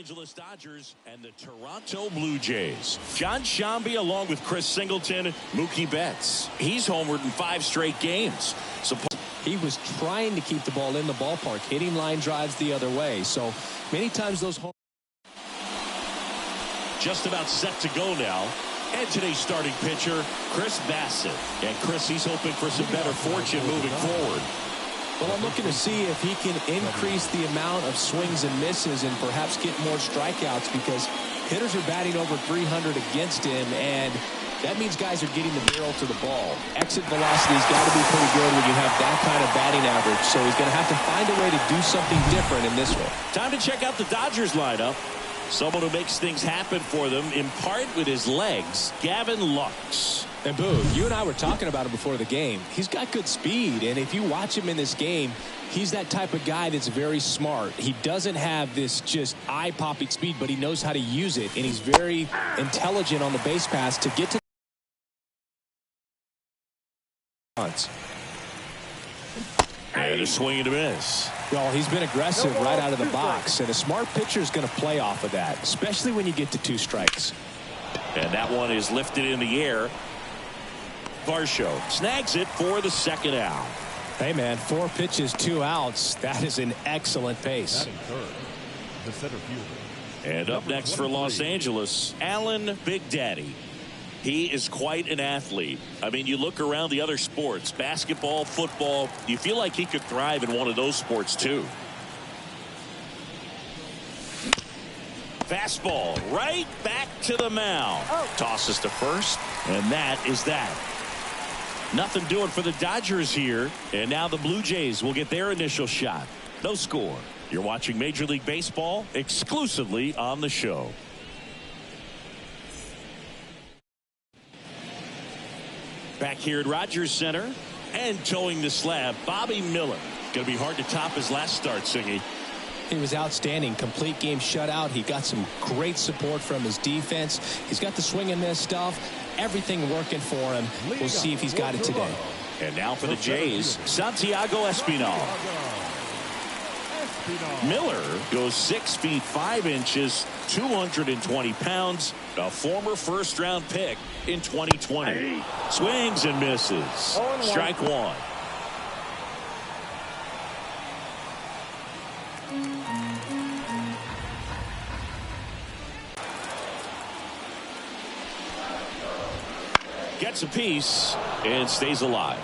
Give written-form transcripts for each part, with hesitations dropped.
Angeles Dodgers and the Toronto Blue Jays. John Shambi along with Chris Singleton, Mookie Betts. He's homered in 5 straight games. So he was trying to keep the ball in the ballpark, hitting line drives the other way. So many times those home just about set to go now. And today's starting pitcher, Chris Bassett. And Chris, he's hoping for some better fortune moving forward. Well, I'm looking to see if he can increase the amount of swings and misses and perhaps get more strikeouts, because hitters are batting over 300 against him, and that means guys are getting the barrel to the ball. Exit velocity's got to be pretty good when you have that kind of batting average, so he's going to have to find a way to do something different in this one. Time to check out the Dodgers lineup. Someone who makes things happen for them, in part with his legs, Gavin Lux. And Boo, you and I were talking about him before the game. He's got good speed, and if you watch him in this game, he's that type of guy that's very smart. He doesn't have this just eye-popping speed, but he knows how to use it, and he's very intelligent on the base pass to get to and a swing and a miss. Well, he's been aggressive right out of the box, and a smart pitcher is going to play off of that, especially when you get to 2 strikes. And that one is lifted in the air. Varsho snags it for the second out. Hey, man, 4 pitches, 2 outs. That is an excellent pace. The center fielder. And up next for Los Angeles, Alan Big Daddy. He is quite an athlete. I mean, you look around the other sports, basketball, football, you feel like he could thrive in one of those sports too. Fastball right back to the mound. Tosses to first, and that is that. Nothing doing for the Dodgers here, and now the Blue Jays will get their initial shot. No score. You're watching Major League Baseball exclusively on the show. Back here at Rogers Center, and towing the slab, Bobby Miller. Going to be hard to top his last start, Singy. He was outstanding. Complete game shutout. He got some great support from his defense. He's got the swing and miss stuff. Everything working for him. We'll see if he's got it today. And now for the Jays, Santiago Espinal. Miller goes 6 feet 5 inches, 220 pounds, a former first-round pick in 2020. Swings and misses. Strike 1. Gets a piece and stays alive.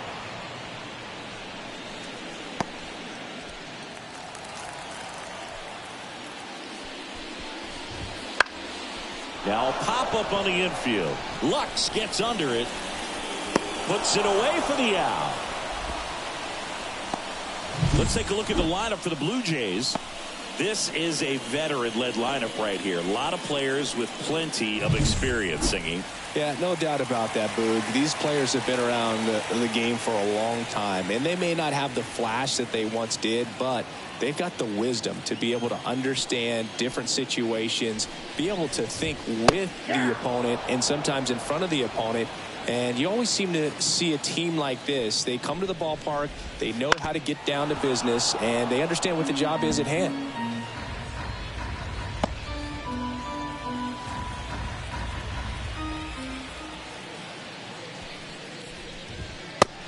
Now pop up on the infield. Lux gets under it. Puts it away for the out. Let's take a look at the lineup for the Blue Jays. This is a veteran-led lineup right here. A lot of players with plenty of experience, Singing. Yeah, no doubt about that, Boog. These players have been around the game for a long time, and they may not have the flash that they once did, but they've got the wisdom to be able to understand different situations, be able to think with the opponent and sometimes in front of the opponent. And you always seem to see a team like this. They come to the ballpark, they know how to get down to business, and they understand what the job is at hand.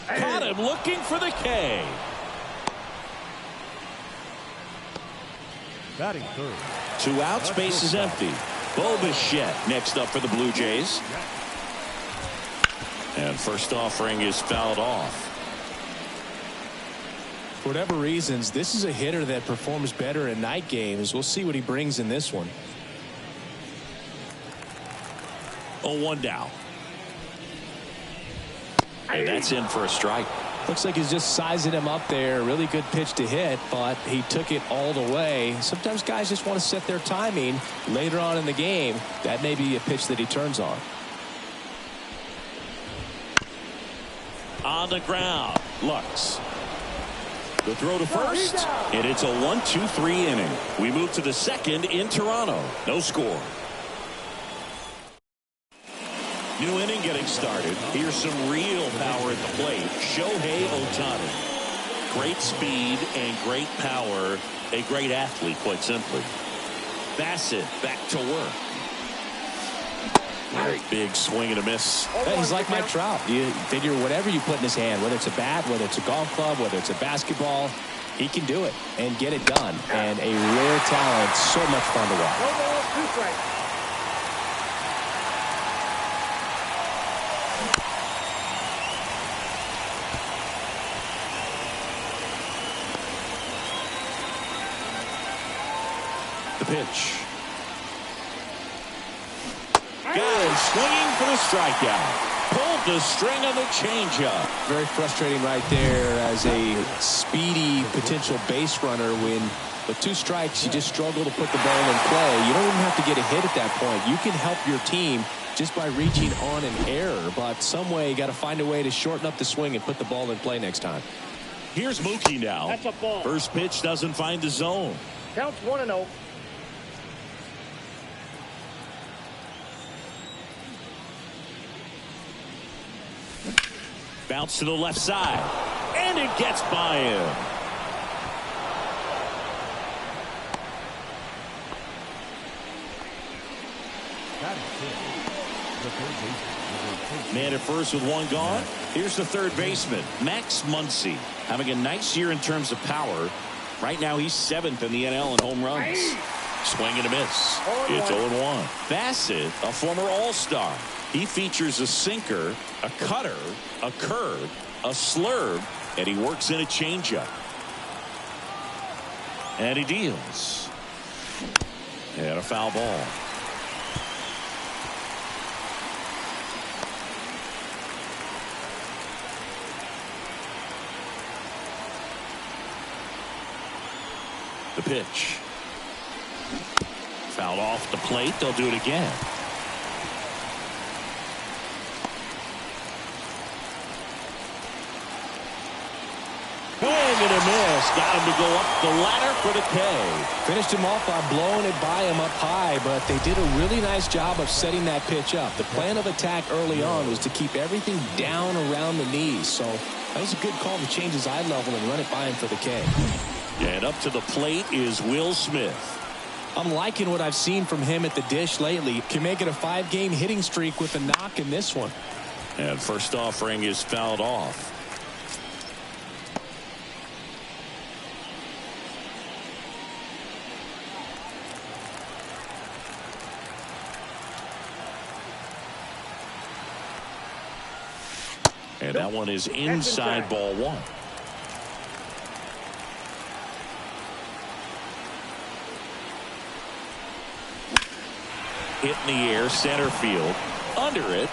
Caught him looking for the K. Batting third. 2 outs, base is empty. Bo Bichette next up for the Blue Jays. And first offering is fouled off. For whatever reasons, this is a hitter that performs better in night games. We'll see what he brings in this one. 0-1 down. And that's in for a strike. Looks like he's just sizing him up there. Really good pitch to hit, but he took it all the way. Sometimes guys just want to set their timing later on in the game. That may be a pitch that he turns on. On the ground, Lux. The throw to first, and it's a 1-2-3 inning. We move to the second in Toronto. No score. New inning getting started. Here's some real power at the plate. Shohei Ohtani. Great speed and great power. A great athlete, quite simply. Bassett back to work. Big swing and a miss. He's like Mike Trout. You figure whatever you put in his hand, whether it's a bat, whether it's a golf club, whether it's a basketball, he can do it and get it done. And a rare talent, so much fun to watch. The pitch. Got him swinging for the strikeout. Pulled the string on the changeup. Very frustrating right there as a speedy potential base runner when with 2 strikes you just struggle to put the ball in play. You don't even have to get a hit at that point. You can help your team just by reaching on an error, but some way you got to find a way to shorten up the swing and put the ball in play next time. Here's Mookie now. That's a ball. First pitch doesn't find the zone. Counts 1-0. Bounce to the left side. And it gets by him. Man at first with 1 gone. Here's the third baseman, Max Muncy, having a nice year in terms of power. Right now he's 7th in the NL in home runs. Swing and a miss. It's 0-1. Bassett, a former All-Star. He features a sinker, a cutter, a curve, a slurve, and he works in a changeup. And he deals. And a foul ball. The pitch. Fouled off the plate. They'll do it again. And a miss. Got him to go up the ladder for the K. Finished him off by blowing it by him up high, but they did a really nice job of setting that pitch up. The plan of attack early on was to keep everything down around the knees, so that was a good call to change his eye level and run it by him for the K. And up to the plate is Will Smith. I'm liking what I've seen from him at the dish lately. Can make it a 5-game hitting streak with a knock in this one. And first offering is fouled off. And that one is inside ball 1. Hit in the air, center field, under it.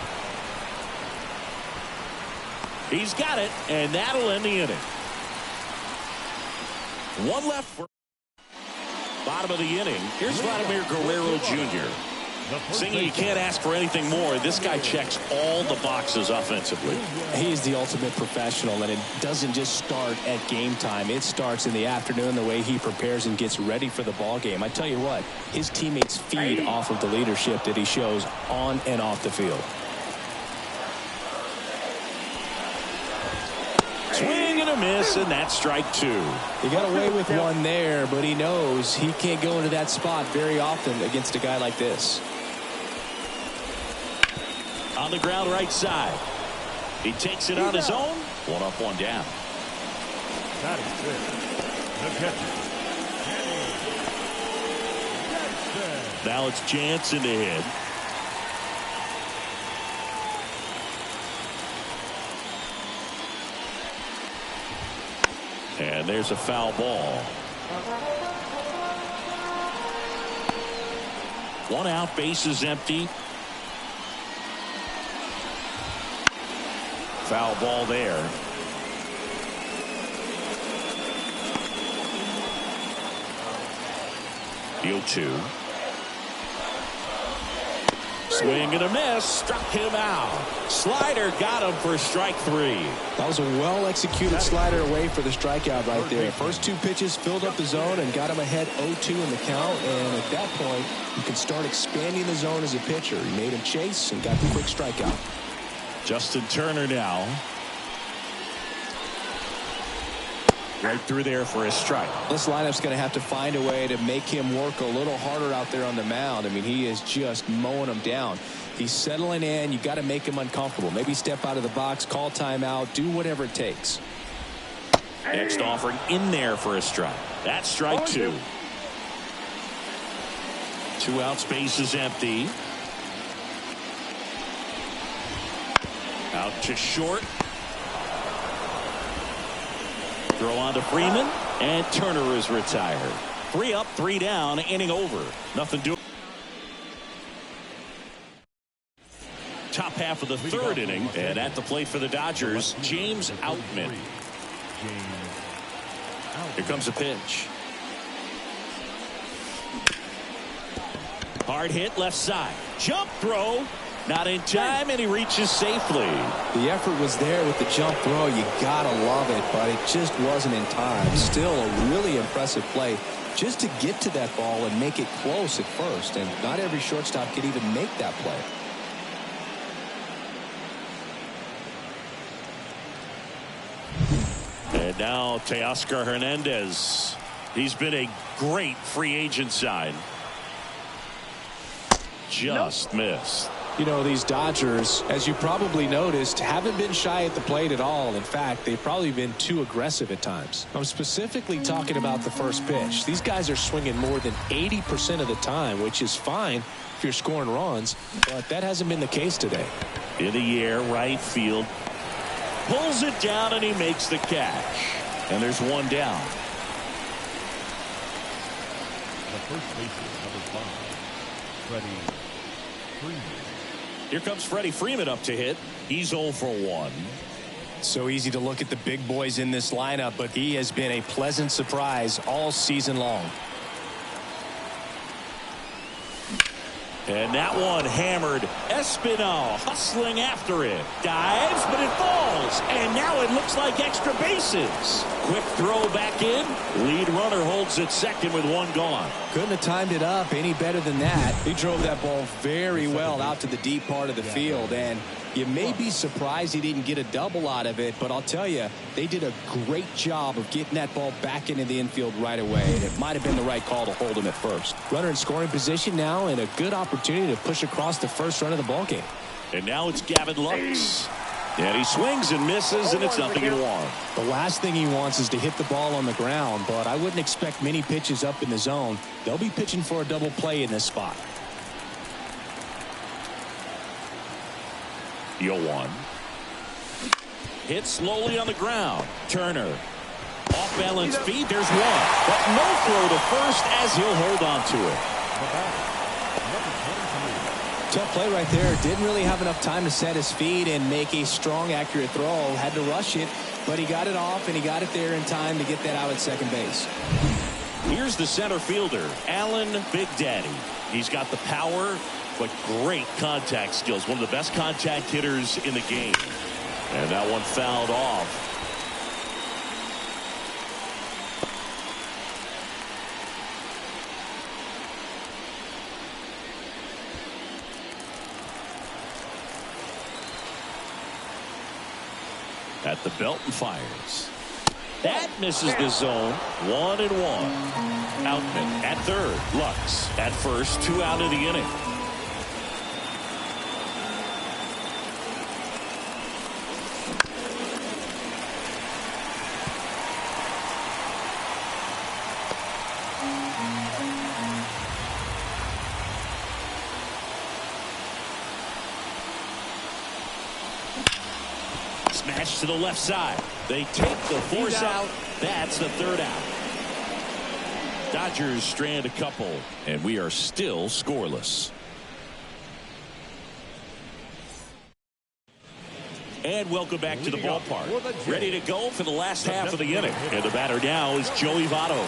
He's got it, and that'll end the inning. 1 left for bottom of the inning. Here's Vladimir Guerrero Jr. Singing, you can't ask for anything more. This guy checks all the boxes offensively. He's the ultimate professional, and it doesn't just start at game time. It starts in the afternoon, the way he prepares and gets ready for the ball game. I tell you what, his teammates feed off of the leadership that he shows on and off the field. Swing and a miss, and that's strike 2. He got away with one there, but he knows he can't go into that spot very often against a guy like this. On the ground right side. He takes it on his own. 1 up, 1 down. That is good. The catcher. Now it's Jansen to hit. And there's a foul ball. 1 out, bases empty. Foul ball there. The 0-2. Swing and a miss. Struck him out. Slider got him for strike 3. That was a well-executed slider away for the strikeout right there. First 2 pitches filled up the zone and got him ahead 0-2 in the count. And at that point, you can start expanding the zone as a pitcher. He made him chase and got the quick strikeout. Justin Turner now. Right through there for a strike. This lineup's going to have to find a way to make him work a little harder out there on the mound. I mean, he is just mowing him down. He's settling in. You got to make him uncomfortable. Maybe step out of the box, call timeout, do whatever it takes. Next offering in there for a strike. That's strike two. 2 out, space is empty. Out to short. Throw on to Freeman, and Turner is retired. 3 up, 3 down, inning over. Nothing doing. Top half of the third inning, and at the plate for the Dodgers, James Outman. Here comes a pitch. Hard hit left side. Jump throw. Not in time, and he reaches safely. The effort was there with the jump throw. You gotta love it, but it just wasn't in time. Still a really impressive play just to get to that ball and make it close at first, and not every shortstop could even make that play. And now Teoscar Hernandez. He's been a great free agent sign. Just missed. You know, these Dodgers, as you probably noticed, haven't been shy at the plate at all. In fact, they've probably been too aggressive at times. I'm specifically talking about the first pitch. These guys are swinging more than 80% of the time, which is fine if you're scoring runs, but that hasn't been the case today. In the air, right field. Pulls it down, and he makes the catch. And there's one down. The first baseman, number 5, Freddie Freeman. Here comes Freddie Freeman up to hit. He's 0 for 1. So easy to look at the big boys in this lineup, but he has been a pleasant surprise all season long. And that one hammered. Espinal hustling after it. Dives, but it falls. And now it looks like extra bases. Quick throw back in. Lead runner holds at second with 1 gone. Couldn't have timed it up any better than that. He drove that ball very well out to the deep part of the field, and you may be surprised he didn't get a double out of it, but I'll tell you, they did a great job of getting that ball back into the infield right away, and it might have been the right call to hold him at first. Runner in scoring position now, and a good opportunity to push across the first run of the ballgame. And now it's Gavin Lux. And he swings and misses, and it's 0-1. The last thing he wants is to hit the ball on the ground, but I wouldn't expect many pitches up in the zone. They'll be pitching for a double play in this spot. 0-1. Hit slowly on the ground. Turner. Off balance feet. There's one. But no throw to first as he'll hold on to it. Tough play right there. Didn't really have enough time to set his feet and make a strong, accurate throw. Had to rush it, but he got it off, and he got it there in time to get that out at second base. Here's the center fielder, Alan Big Daddy. He's got the power, but great contact skills. One of the best contact hitters in the game. And that one fouled off. At the belt and fires. That misses the zone. 1-1. Outman at third. Lux at first. 2 out of the inning. Smash to the left side. They take the force out. That's the 3rd out. Dodgers strand a couple, and we are still scoreless. And welcome back to the ballpark. Ready to go for the last half of the inning. And the batter now is Joey Votto.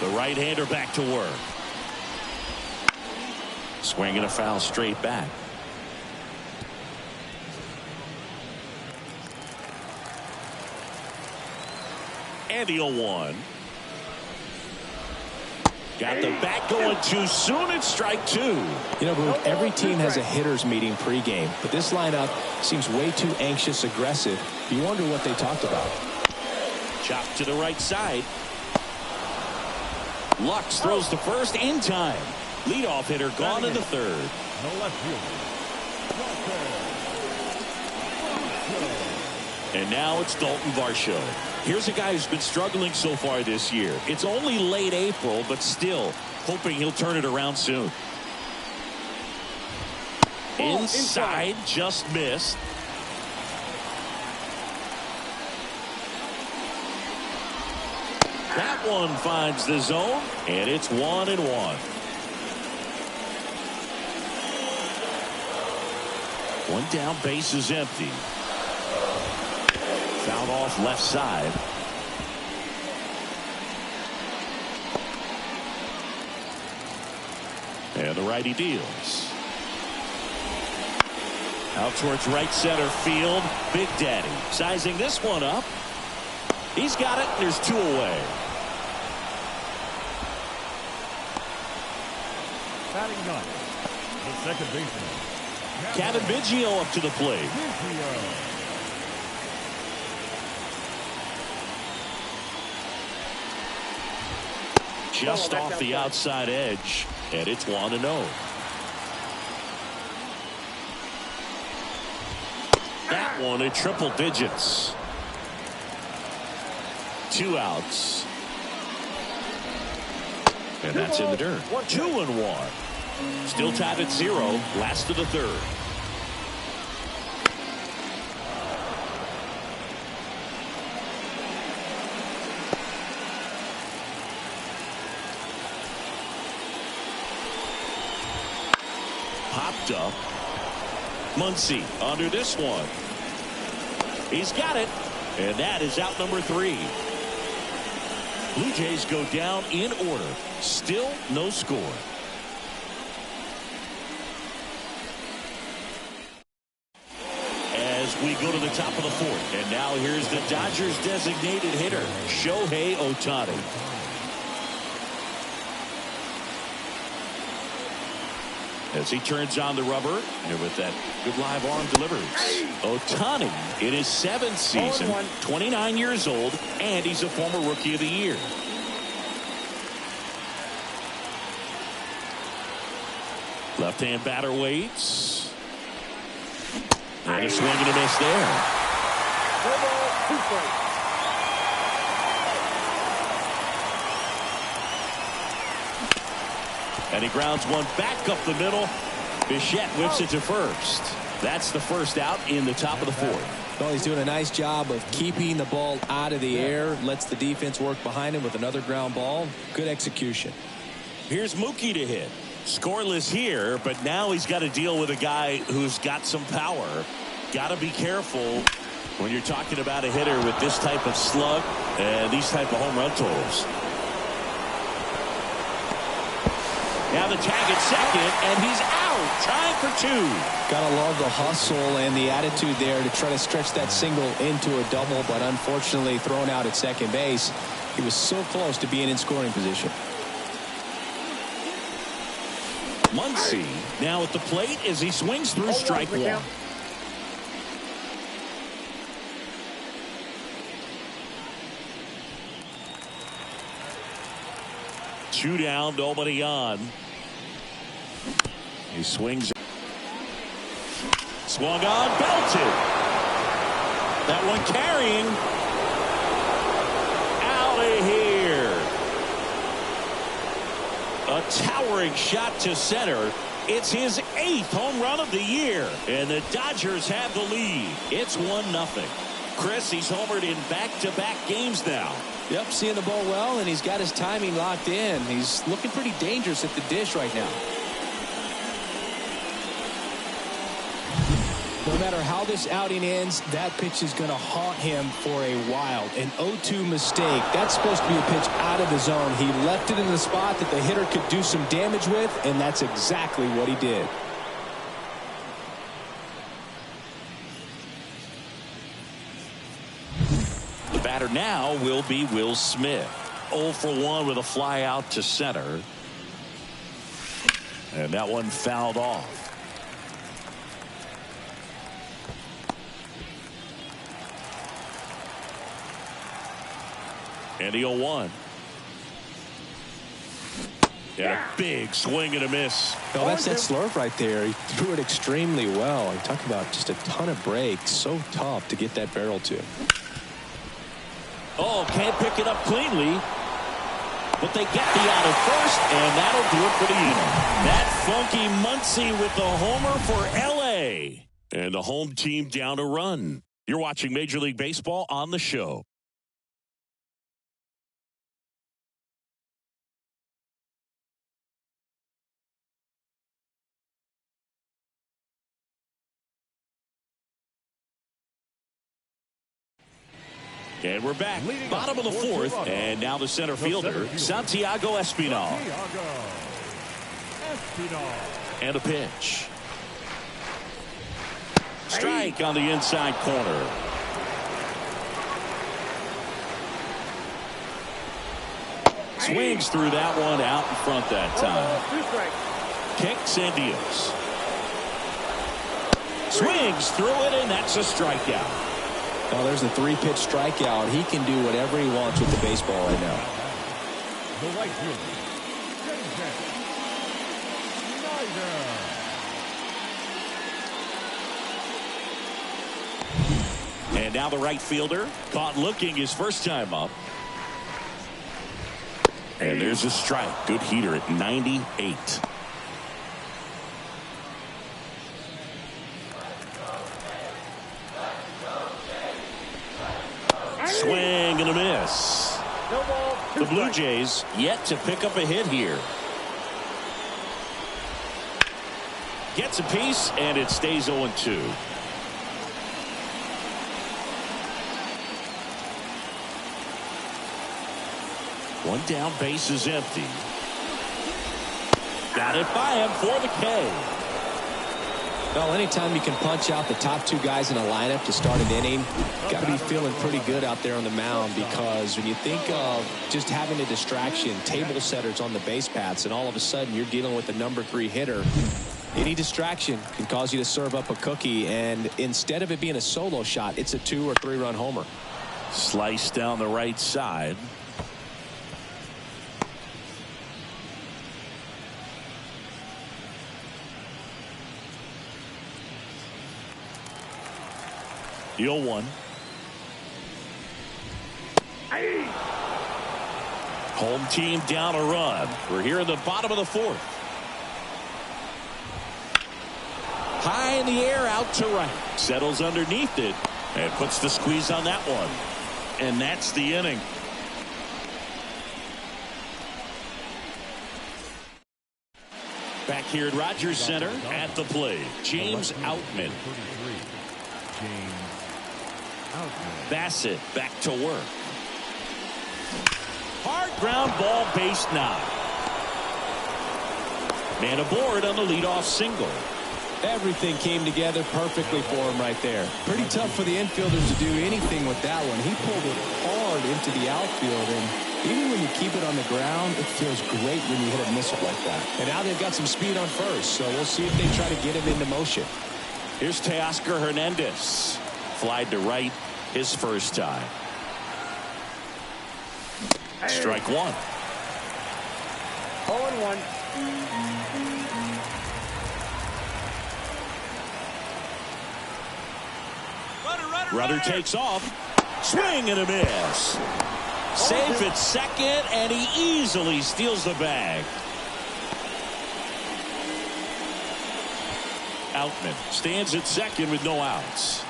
The right-hander back to work. Swinging a foul straight back. And the 0-1. Got the bat going too soon. It's strike two. You know, Boog, every team has a hitters meeting pregame, but this lineup seems way too anxious, aggressive. You wonder what they talked about. Chop to the right side. Lux throws to first in time. Leadoff hitter gone in the third. The left fielder. And now it's Dalton Varsho. Here's a guy who's been struggling so far this year. It's only late April, but still hoping he'll turn it around soon. Inside, just missed. That one finds the zone, and it's 1-1. One down, base is empty. Fouled off left side. And the righty deals. Out towards right center field. Big Daddy sizing this one up. He's got it. There's two away. Batting ninth, the second baseman. Kevin Biggio up to the plate. Just off the outside edge, and it's 1-0. That one at triple digits. 2 outs. And that's in the dirt. 2-1. Still tied at 0. Last of the third. Popped up. Muncy under this one. He's got it. And that is out number 3. Blue Jays go down in order. Still no score. As we go to the top of the 4th. And now here's the Dodgers designated hitter, Shohei Ohtani. As he turns on the rubber, and with that good live arm delivers. Ohtani in his 7th season, 29 years old, and he's a former Rookie of the Year. Left-hand batter waits. And a swing and a miss there. And he grounds one back up the middle. Bichette whips it to first. That's the first out in the top of the 4th. Well, he's doing a nice job of keeping the ball out of the air. Lets the defense work behind him with another ground ball. Good execution. Here's Mookie to hit. Scoreless here, but now he's got to deal with a guy who's got some power. Got to be careful when you're talking about a hitter with this type of slug and these type of home run totals. Now the tag at second, and he's out. Time for 2. Gotta love the hustle and the attitude there to try to stretch that single into a double, but unfortunately thrown out at second base. He was so close to being in scoring position. Muncy now at the plate as he swings through strike 1. Two down, nobody on. He swings. Swung on, belted. That one carrying. Out of here. A towering shot to center. It's his 8th home run of the year. And the Dodgers have the lead. It's 1-0. Chris, he's homered in back-to-back games now. Yep, seeing the ball well, and he's got his timing locked in. He's looking pretty dangerous at the dish right now. No matter how this outing ends, that pitch is going to haunt him for a while. An 0-2 mistake. That's supposed to be a pitch out of the zone. He left it in the spot that the hitter could do some damage with, and that's exactly what he did. The batter now will be Will Smith. 0 for 1 with a fly out to center. And that one fouled off. And the 0-1. And a big swing and a miss. No, that's that slurve right there. He threw it extremely well. I'm talking about just a ton of breaks. So tough to get that barrel to. Oh, can't pick it up cleanly. But they get the out at first, and that'll do it for the inning. That funky Muncy with the homer for L.A. And the home team down a run. You're watching Major League Baseball on the show. And we're back. Bottom of the fourth. And now the center fielder, Santiago Espinal. And a pitch. Strike on the inside corner. Swings through that one out in front that time. Kicks and deals. Swings through it, and that's a strikeout. Well, there's a 3-pitch strikeout. He can do whatever he wants with the baseball right now. The right fielder, And now the right fielder caught looking his first time up. And there's a strike. Good heater at 98. Swing and a miss. The Blue Jays yet to pick up a hit here. Gets a piece, and it stays 0-2. One down, base is empty. Got it by him for the K. Well, anytime you can punch out the top 2 guys in a lineup to start an inning, got to be feeling pretty good out there on the mound, because when you think of just having a distraction, table setters on the base paths, and all of a sudden you're dealing with the number 3 hitter, any distraction can cause you to serve up a cookie, and instead of it being a solo shot, it's a 2 or 3 run homer. Slice down the right side. The 0-1. Home team down a run. We're here in the bottom of the fourth. High in the air, out to right. Settles underneath it and puts the squeeze on that one. And that's the inning. Back here at Rogers Center at the plate, James Outman. Bassett back to work. Hard ground ball, base 9. Man aboard on the leadoff single. Everything came together perfectly for him right there. Pretty tough for the infielders to do anything with that one. He pulled it hard into the outfield, and even when you keep it on the ground, it feels great when you hit a missile like that. And now they've got some speed on first, so we'll see if they try to get him into motion. Here's Teoscar Hernandez. Flied to right his first time. Strike 1. 0-1. Rudder takes off. Swing and a miss. Safe at second, and he easily steals the bag. Outman stands at second with no outs.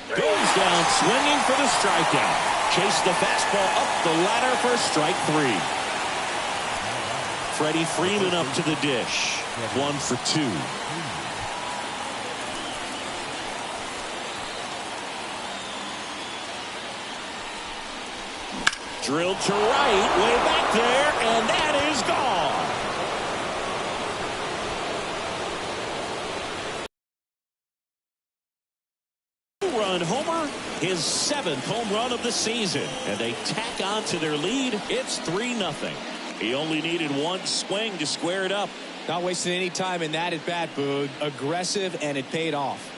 Goes down swinging for the strikeout. Chase the fastball up the ladder for strike 3. Freddie Freeman up to the dish. 1 for 2. Drilled to right, way back there, and that is gone. two-run homer, his 7th home run of the season. And they tack on to their lead. It's 3-0. He only needed one swing to square it up. Not wasting any time in that at bat, Boog. Aggressive, and it paid off.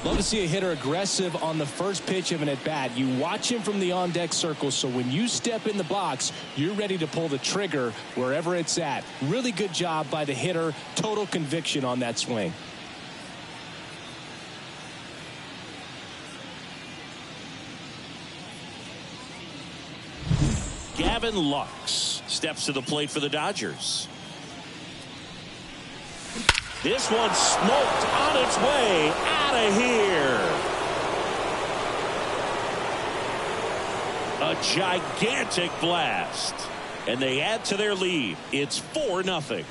Love to see a hitter aggressive on the first pitch of an at-bat. You watch him from the on-deck circle, so when you step in the box, you're ready to pull the trigger wherever it's at. Really good job by the hitter. Total conviction on that swing. Gavin Lux steps to the plate for the Dodgers. This one smoked on its way out of here. A gigantic blast. And they add to their lead. It's 4-0.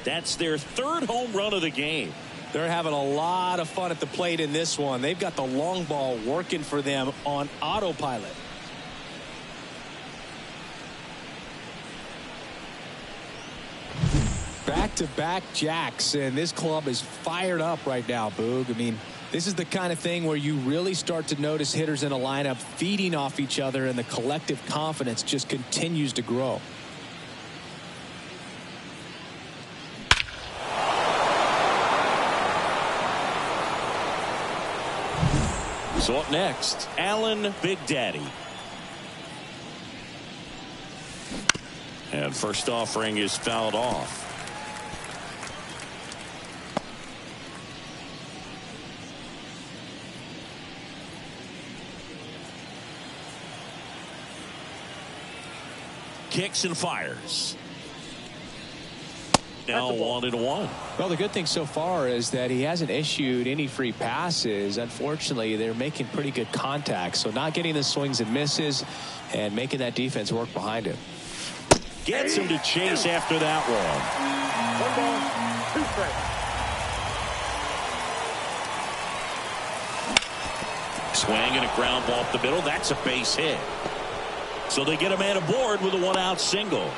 That's their 3rd home run of the game. They're having a lot of fun at the plate in this one. They've got the long ball working for them on autopilot. Back-to-back jacks, and this club is fired up right now, Boog. I mean, this is the kind of thing where you really start to notice hitters in a lineup feeding off each other, and the collective confidence just continues to grow. So up next, Allen Big Daddy. And first offering is fouled off. Kicks and fires. Now 1-1. Well, the good thing so far is that he hasn't issued any free passes. Unfortunately, they're making pretty good contact, so not getting the swings and misses and making that defense work behind him. Gets him to chase after that one. 1 ball, 2 strikes. Swing and a ground ball up the middle. That's a base hit. So they get a man aboard with a 1-out single.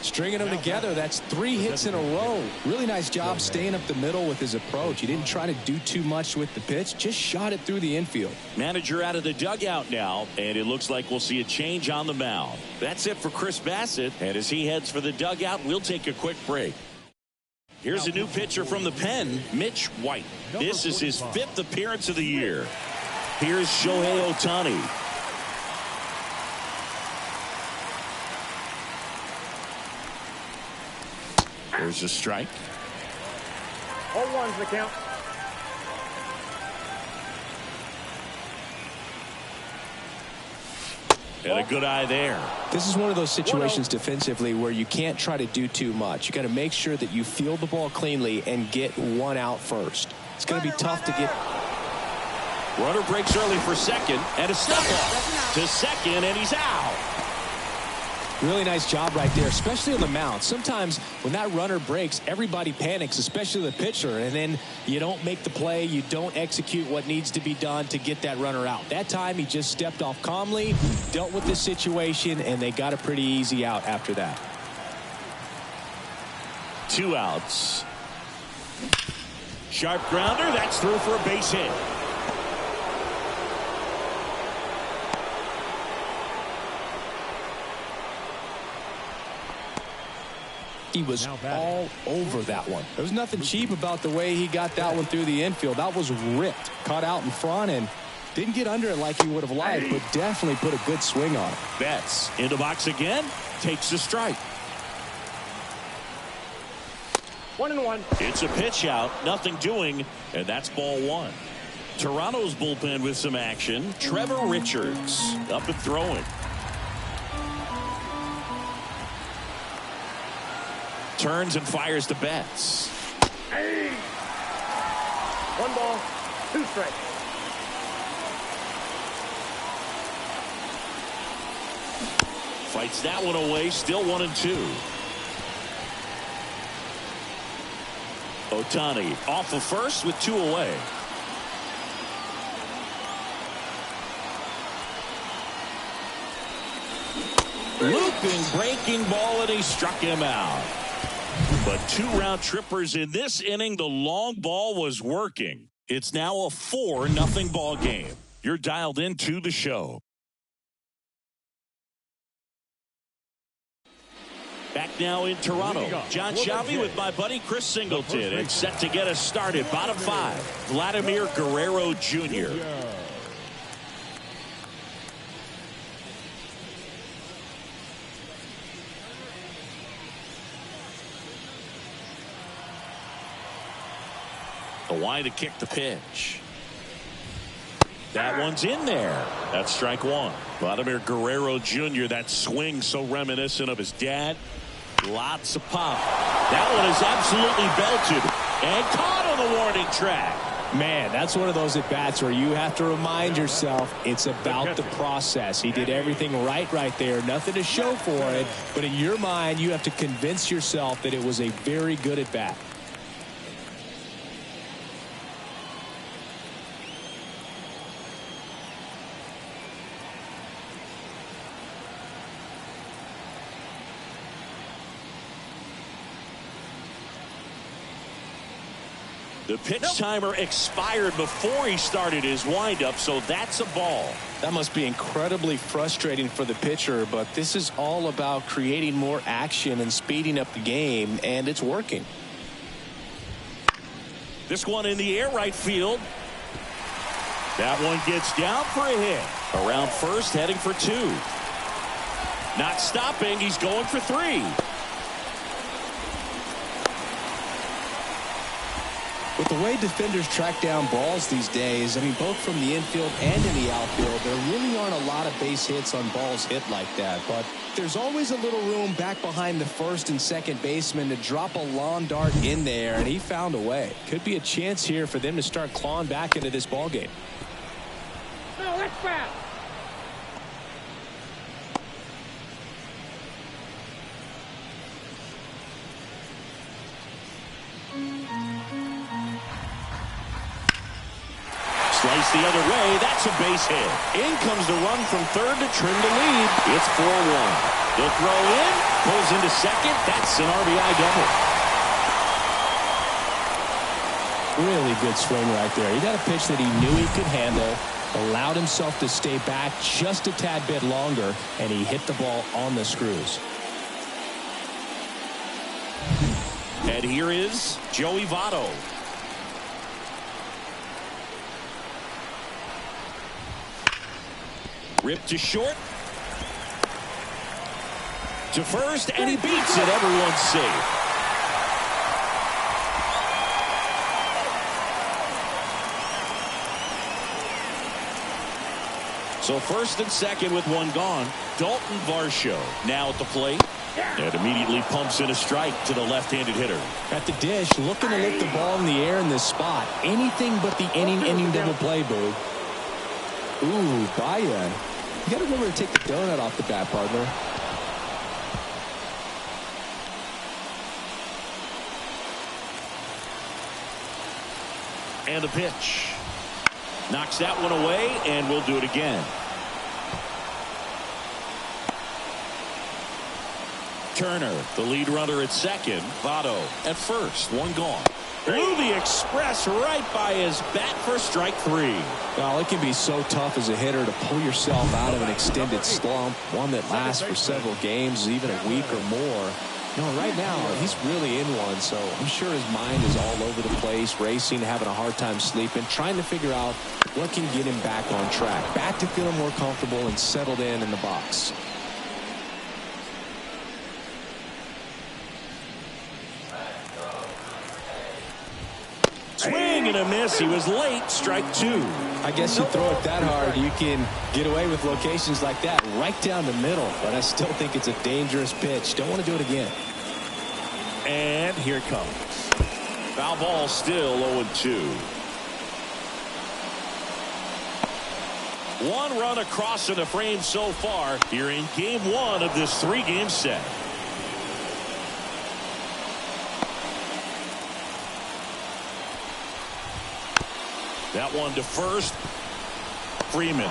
Stringing them together, that's 3 hits in a row. Really nice job staying up the middle with his approach. He didn't try to do too much with the pitch, just shot it through the infield. Manager out of the dugout now, and it looks like we'll see a change on the mound. That's it for Chris Bassett, and as he heads for the dugout, we'll take a quick break. Here's a new pitcher from the pen, Mitch White. This is his 5th appearance of the year. Here's Shohei Ohtani. There's a strike. All ones the count. And a good eye there. This is one of those situations defensively where you can't try to do too much. You got to make sure that you field the ball cleanly and get 1 out first. It's going to be tough to get. Runner breaks early for second, and a step off to second, and he's out. Really nice job right there, especially on the mound. Sometimes when that runner breaks, everybody panics, especially the pitcher, and then you don't make the play. You don't execute what needs to be done to get that runner out. That time he just stepped off calmly, dealt with the situation, and they got a pretty easy out after that. 2 outs. Sharp grounder. That's through for a base hit. He was all over that one. There was nothing cheap about the way he got that one through the infield. That was ripped, caught out in front, and didn't get under it like he would have liked, but definitely put a good swing on it. Betts in the box again, takes the strike. 1-1. It's a pitch out, nothing doing, and that's ball 1. Toronto's bullpen with some action. Trevor Richards up and throwing. Turns and fires to Betts. 1 ball, 2 strikes. Fights that one away, still 1-2. Ohtani off of first with 2 away. Looping, breaking ball, and he struck him out. But 2 round trippers in this inning. The long ball was working. It's now a 4-0 ball game. You're dialed into the show. Back now in Toronto, John Sciavi with my buddy Chris Singleton. And set to get us started. Bottom 5, Vladimir Guerrero Jr. The line to kick the pitch. That one's in there. That's strike 1. Vladimir Guerrero Jr., that swing so reminiscent of his dad. Lots of pop. That one is absolutely belted and caught on the warning track. Man, that's one of those at-bats where you have to remind yourself it's about the process. He did everything right there. Nothing to show for it. But in your mind, you have to convince yourself that it was a very good at-bat. The pitch timer expired before he started his windup, so that's a ball. That must be incredibly frustrating for the pitcher, but this is all about creating more action and speeding up the game, and it's working. This one in the air right field. That one gets down for a hit. Around first, heading for 2. Not stopping, he's going for 3. With the way defenders track down balls these days, I mean, both from the infield and in the outfield, there really aren't a lot of base hits on balls hit like that. But there's always a little room back behind the first and second baseman to drop a lawn dart in there, and he found a way. Could be a chance here for them to start clawing back into this ball game. No, that's foul. Slice the other way. That's a base hit. In comes the run from third to trim the lead. It's 4-1. They'll throw in. Pulls into second. That's an RBI double. Really good swing right there. He got a pitch that he knew he could handle, allowed himself to stay back just a tad bit longer, and he hit the ball on the screws. And here is Joey Votto. Ripped to short. To first, and he beats it. Everyone's safe. So first and second with one gone. Dalton Varsho now at the plate. And immediately pumps in a strike to the left-handed hitter. At the dish, looking to lift the ball in the air in this spot. Anything but the inning double play, Boog. Ooh, Baya. You got to remember to take the donut off the bat, partner. And the pitch. Knocks that one away, and we'll do it again. Turner, the lead runner at second. Votto at first. One gone. Blew the express right by his bat for strike 3. Well, it can be so tough as a hitter to pull yourself out of an extended slump, one that lasts for several games, even a week or more. You know, right now, he's really in one, so I'm sure his mind is all over the place, racing, having a hard time sleeping, trying to figure out what can get him back on track, back to feeling more comfortable and settled in the box. Swing and a miss. He was late. Strike 2. I guess you throw it that hard, you can get away with locations like that right down the middle. But I still think it's a dangerous pitch. Don't want to do it again. And here it comes. Foul ball, still 0-2. One run across in the frame so far here in game 1 of this 3-game set. That one to first. Freeman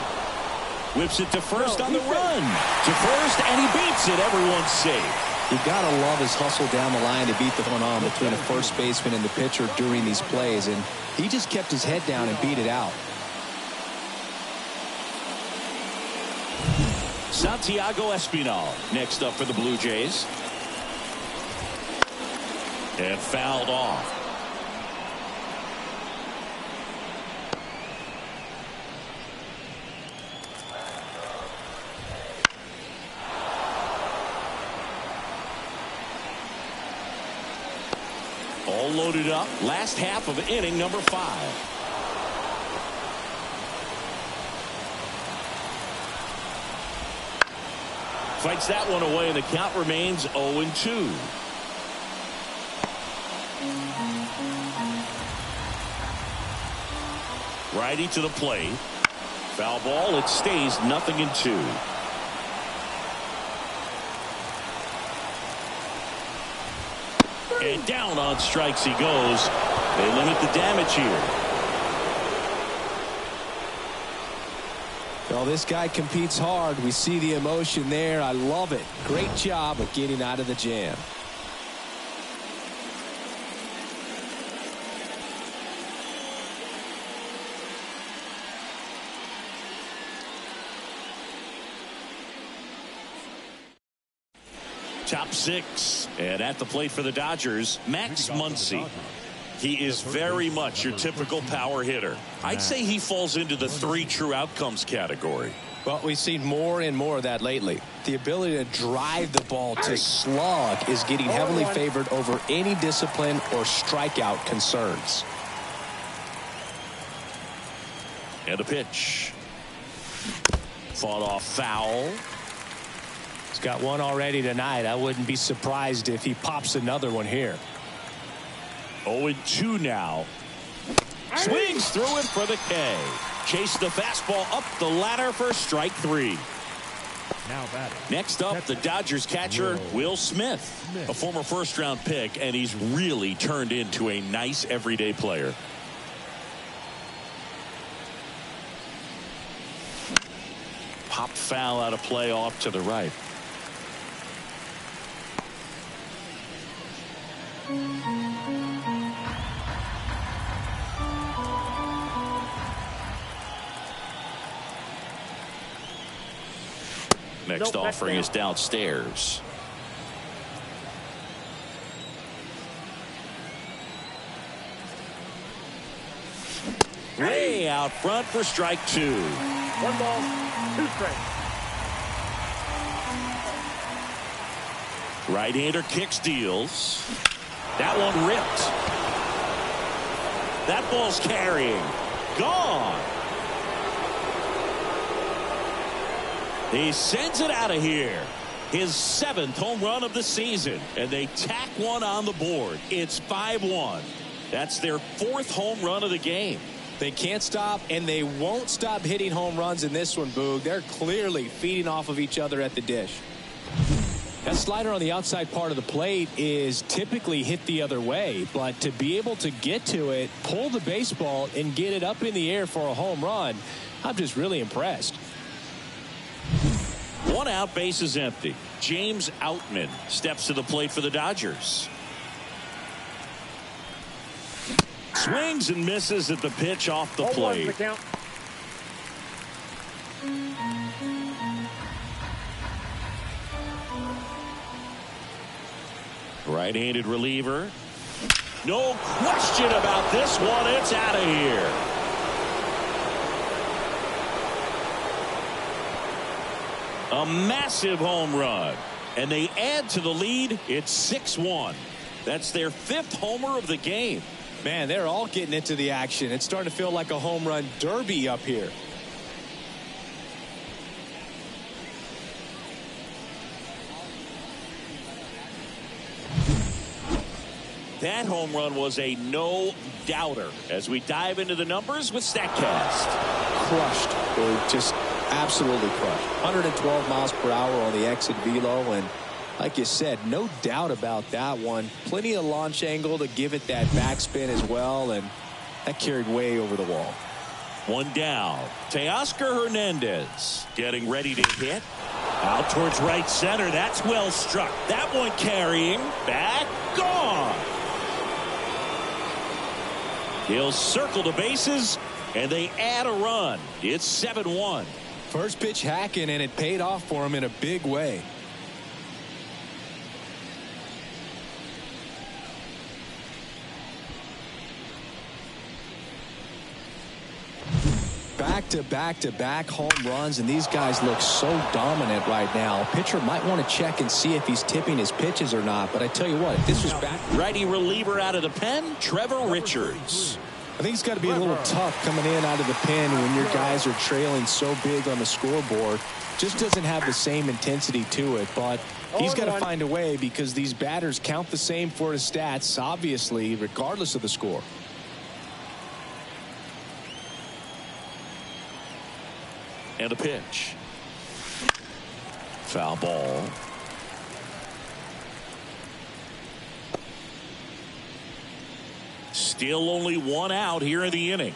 whips it to first on the run. To first, and he beats it. Everyone's safe. You gotta love his hustle down the line to beat the one on between the first baseman and the pitcher during these plays, and he just kept his head down and beat it out. Santiago Espinal next up for the Blue Jays. And fouled off. All loaded up. Last half of inning number 5. Fights that one away, and the count remains 0-2. Righty to the plate. Foul ball. It stays 0-2. And down on strikes he goes. They limit the damage here. Well, this guy competes hard. We see the emotion there. I love it. Great job of getting out of the jam. Top 6, and at the plate for the Dodgers, Max Muncy. He is very much your typical power hitter. I'd say he falls into the 3 true outcomes category. Well, we've seen more and more of that lately. The ability to drive the ball to slug is getting heavily favored over any discipline or strikeout concerns. And a pitch. Fought off foul. He's got one already tonight. I wouldn't be surprised if he pops another one here. 0-2 now. Swings through it for the K. Chase the fastball up the ladder for strike 3. Now batting. Next up, the Dodgers catcher, Will Smith. A former first-round pick, and he's really turned into a nice everyday player. Popped foul out of play off to the right. Next offering is downstairs. Way out front for strike 2. 1 ball, 2 strikes. Right-hander kicks, deals. That one ripped. That ball's carrying. Gone. He sends it out of here. His 7th home run of the season. And they tack one on the board. It's 5-1. That's their 4th home run of the game. They can't stop, and they won't stop hitting home runs in this one, Boog. They're clearly feeding off of each other at the dish. That slider on the outside part of the plate is typically hit the other way, but to be able to get to it, pull the baseball, and get it up in the air for a home run, I'm just really impressed. 1 out, base is empty. James Outman steps to the plate for the Dodgers. Swings and misses at the pitch off the plate. Right-handed reliever. No question about this one. It's out of here. A massive home run. And they add to the lead. It's 6-1. That's their 5th homer of the game. Man, they're all getting into the action. It's starting to feel like a home run derby up here. That home run was a no-doubter. As we dive into the numbers with StatCast. Crushed, or just absolutely crushed. 112 miles per hour on the exit velo, and like you said, no doubt about that one. Plenty of launch angle to give it that backspin as well, and that carried way over the wall. 1 down. Teoscar Hernandez getting ready to hit. Out towards right center. That's well struck. That one carrying. Back. Gone. He'll circle the bases, and they add a run. It's 7-1. First pitch hacking, and it paid off for him in a big way. Back-to-back-to-back home runs, and these guys look so dominant right now. Pitcher might want to check and see if he's tipping his pitches or not, but I tell you what, if this was back... Righty reliever out of the pen, Trevor Richards. I think it's got to be a little tough coming in out of the pen when your guys are trailing so big on the scoreboard. Just doesn't have the same intensity to it, but he's got to find a way because these batters count the same for his stats, obviously, regardless of the score. And a pitch. Foul ball. Still only one out here in the inning.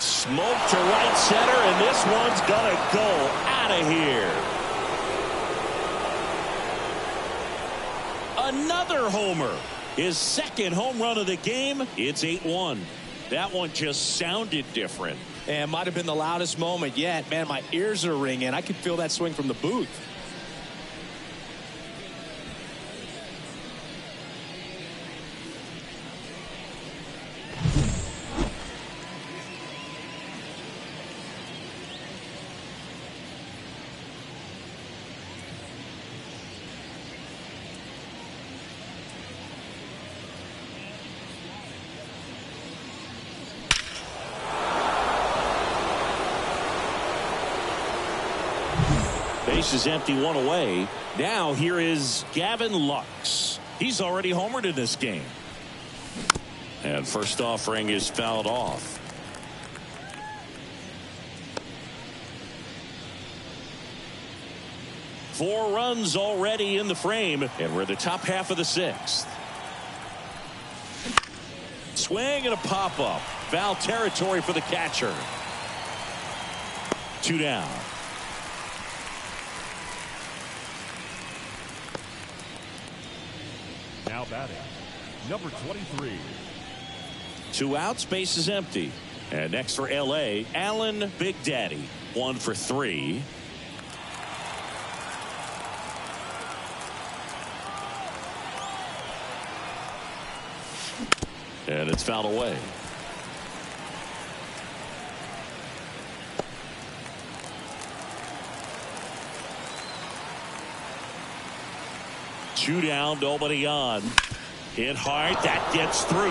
Smoke to right center, and this one's gonna go out of here. Another homer. His second home run of the game. It's 8-1. That one just sounded different. And might have been the loudest moment yet. Man, my ears are ringing. I could feel that swing from the booth. Base is empty, one away. Now here is Gavin Lux. He's already homered in this game. And first offering is fouled off. Four runs already in the frame, and we're in the top half of the sixth. Swing and a pop-up. Foul territory for the catcher. 2 down. Now batting, number 23. 2 outs, base is empty. And next for L.A., Allen Big Daddy. 1 for 3. And it's fouled away. Two down, nobody on. Hit hard, that gets through.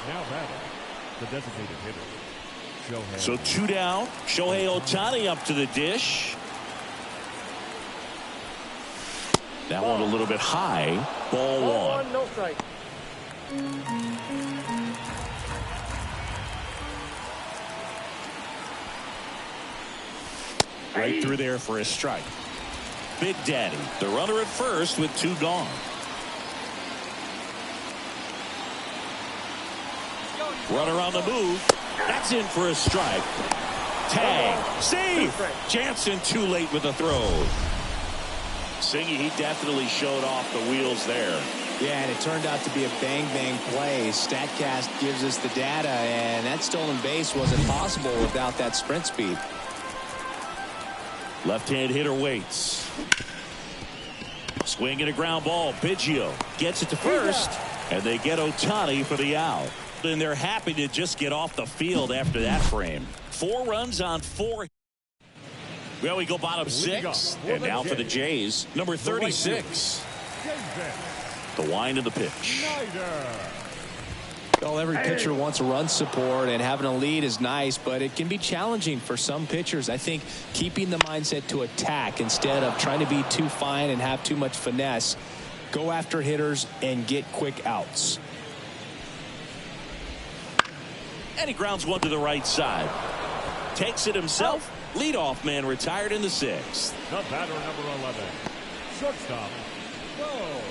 Now batting, the designated hitter, Shohei. So 2 down. Shohei Ohtani up to the dish. That one a little bit high. Ball 1. No strike. Right through there for a strike. Big Daddy, the runner at first with 2 gone. Runner on the move. That's in for a strike. Tag. Save. Jansen too late with the throw. Singy, he definitely showed off the wheels there. Yeah, and it turned out to be a bang-bang play. StatCast gives us the data, and that stolen base wasn't possible without that sprint speed. Left-hand hitter waits. Swing and a ground ball. Biggio gets it to first, and they get Ohtani for the out. And they're happy to just get off the field after that frame. 4 runs on 4. Well, we go bottom 6. And now for the Jays, number 36. The wind of the pitch. Well, every pitcher wants run support, and having a lead is nice, but it can be challenging for some pitchers. I think keeping the mindset to attack instead of trying to be too fine and have too much finesse. Go after hitters and get quick outs. And he grounds one to the right side. Takes it himself. Leadoff man retired in the 6th. The batter, number 11, shortstop, Bo.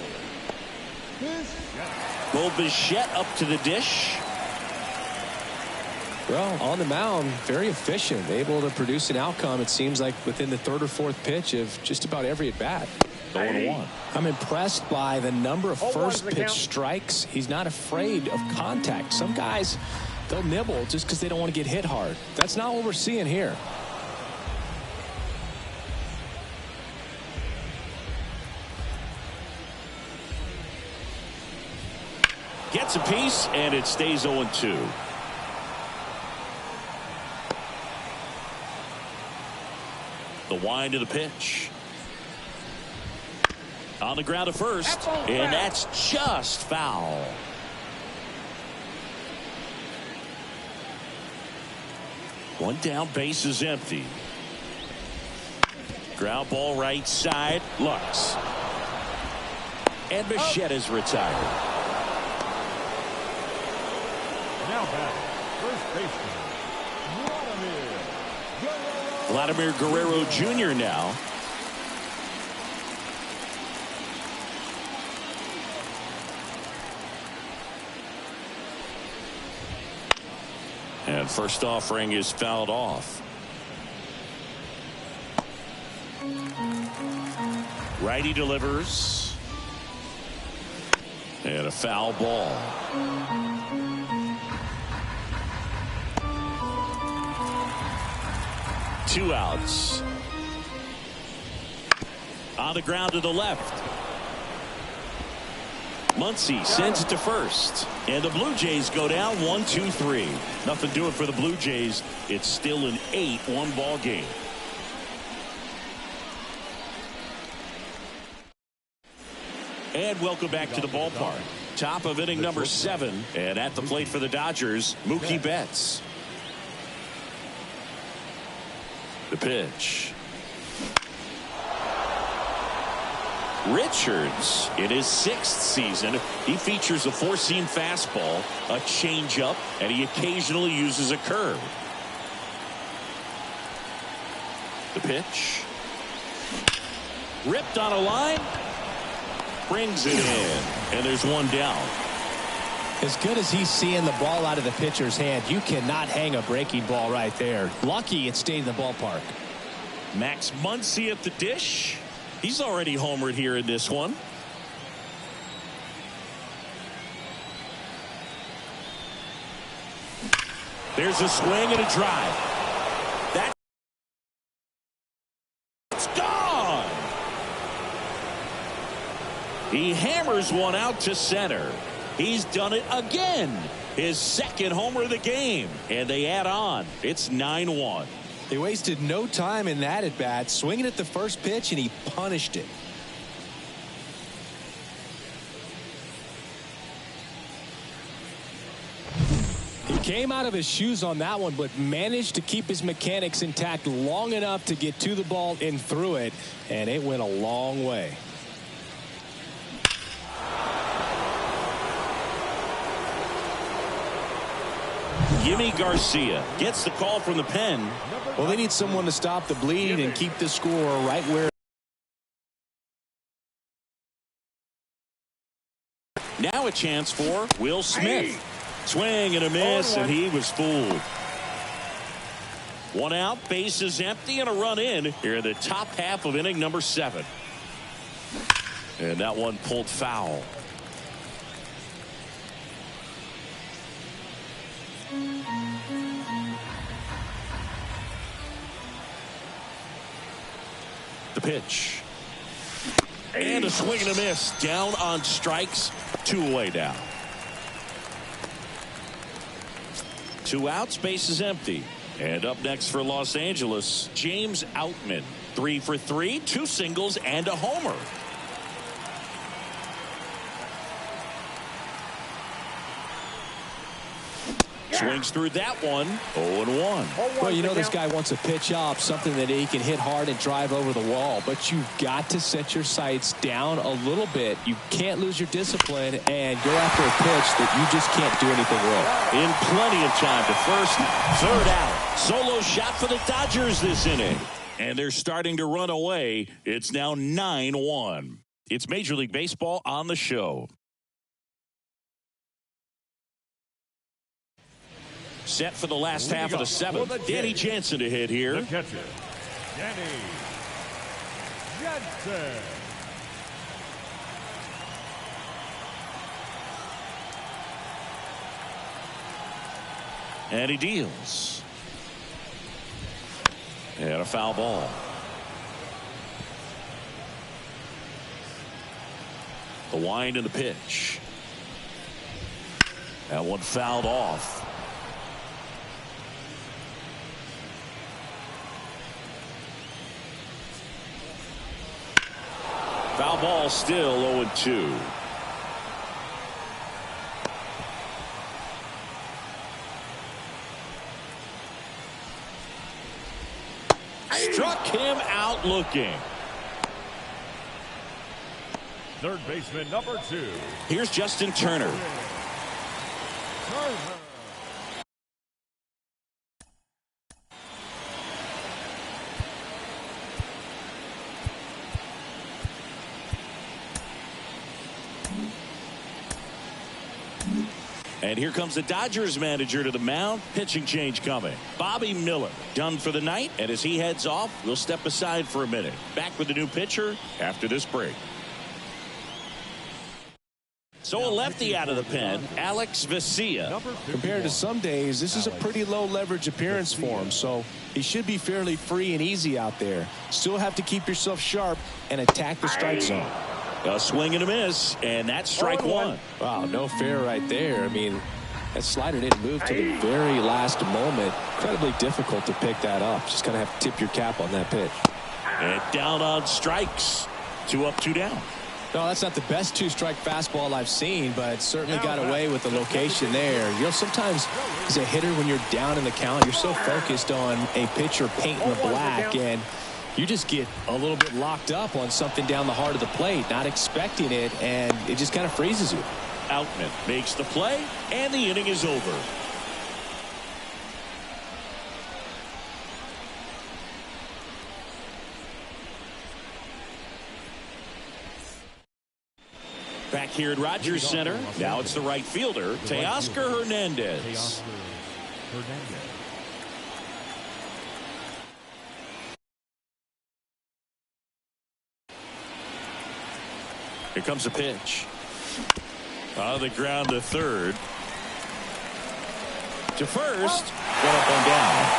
Bo Bichette up to the dish. Well, on the mound, very efficient, able to produce an outcome, it seems like, within the third or fourth pitch of just about every at-bat. 0-1. I'm impressed by the number of 0-1's first the pitch count. strikes. He's not afraid of contact. Some guys, they'll nibble just because they don't want to get hit hard. That's not what we're seeing here. Gets a piece, and it stays 0-2. The wind of the pitch. On the ground to first, and that's just foul. One down, base is empty. Ground ball right side, Lux. And Bichette is retired. Now back, first baseman, Vladimir Guerrero Jr. now. And first offering is fouled off. Righty delivers. And a foul ball. Two outs. On the ground to the left. Muncy sends it to first. And the Blue Jays go down 1-2-3. Nothing doing for the Blue Jays. It's still an 8-1 ball game. And welcome back to the ballpark. Top of inning number 7. And at the plate for the Dodgers, Mookie Betts. The pitch. Richards in his 6th season. He features a 4-seam fastball, a changeup, and he occasionally uses a curve. The pitch. Ripped on a line. Brings it in. And there's one down. As good as he's seeing the ball out of the pitcher's hand, you cannot hang a breaking ball right there. Lucky it stayed in the ballpark. Max Muncy at the dish. He's already homered here in this one. There's a swing and a drive. That's gone. He hammers one out to center. He's done it again. His 2nd homer of the game. And they add on. It's 9-1. He wasted no time in that at bat, swinging at the first pitch, and he punished it. He came out of his shoes on that one, but managed to keep his mechanics intact long enough to get to the ball and through it, and it went a long way. Yimi Garcia gets the call from the pen. Well, they need someone to stop the bleed and keep the score right where. Now a chance for Will Smith. Swing and a miss, and he was fooled. One out, bases empty, and a run in here in the top half of inning number 7. And that one pulled foul. The pitch. And a swing and a miss. Down on strikes. 2 away now. 2 outs, base is empty. And up next for Los Angeles, James Outman. 3 for 3, 2 singles and a homer. Swings through that one. 0-1. Well, you know this guy wants a pitch up, something that he can hit hard and drive over the wall. But you've got to set your sights down a little bit. You can't lose your discipline and go after a pitch that you just can't do anything with. In plenty of time to first, 3rd out. Solo shot for the Dodgers this inning. And they're starting to run away. It's now 9-1. It's Major League Baseball on the show. Set for the last half of the seventh. Danny Jansen to hit here. The catcher, Danny Jansen. And he deals. And a foul ball. The wind and the pitch. That one fouled off. Foul ball, still 0-2. Struck him out looking. Third baseman number 2. Here's Justin Turner. And here comes the Dodgers manager to the mound. Pitching change coming. Bobby Miller done for the night. And as he heads off, we'll step aside for a minute. Back with the new pitcher after this break. So a lefty out of the pen, Alex Vesia. Compared to some days, this is a pretty low leverage appearance for him, so he should be fairly free and easy out there. Still have to keep yourself sharp and attack the strike zone. A swing and a miss, and that's strike one. Wow, no fair right there. I mean, that slider didn't move to the very last moment. Incredibly difficult to pick that up. Just kind of have to tip your cap on that pitch. And down on strikes. 2 up, 2 down. No, that's not the best 2-strike fastball I've seen, but certainly got away with the location there. You know, sometimes as a hitter, when you're down in the count, you're so focused on a pitcher painting the black, and you just get a little bit locked up on something down the heart of the plate, not expecting it, and it just kind of freezes you. Outman makes the play, and the inning is over. Back here at Rogers Center, now it's the right fielder, Teoscar Hernandez. Here comes the pitch. On the ground to third. To first. Got up and down.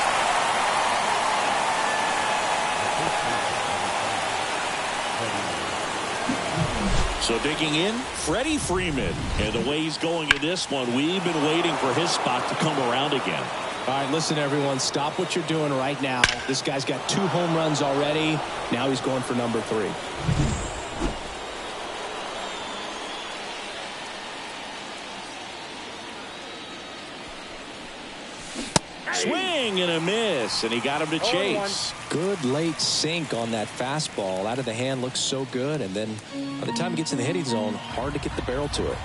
So digging in, Freddie Freeman. And the way he's going in this one, we've been waiting for his spot to come around again. All right, listen, everyone, stop what you're doing right now. This guy's got 2 home runs already. Now he's going for number 3. Swing and a miss, and he got him to chase. Good late sink on that fastball. Out of the hand, looks so good, and then by the time he gets in the hitting zone, hard to get the barrel to it.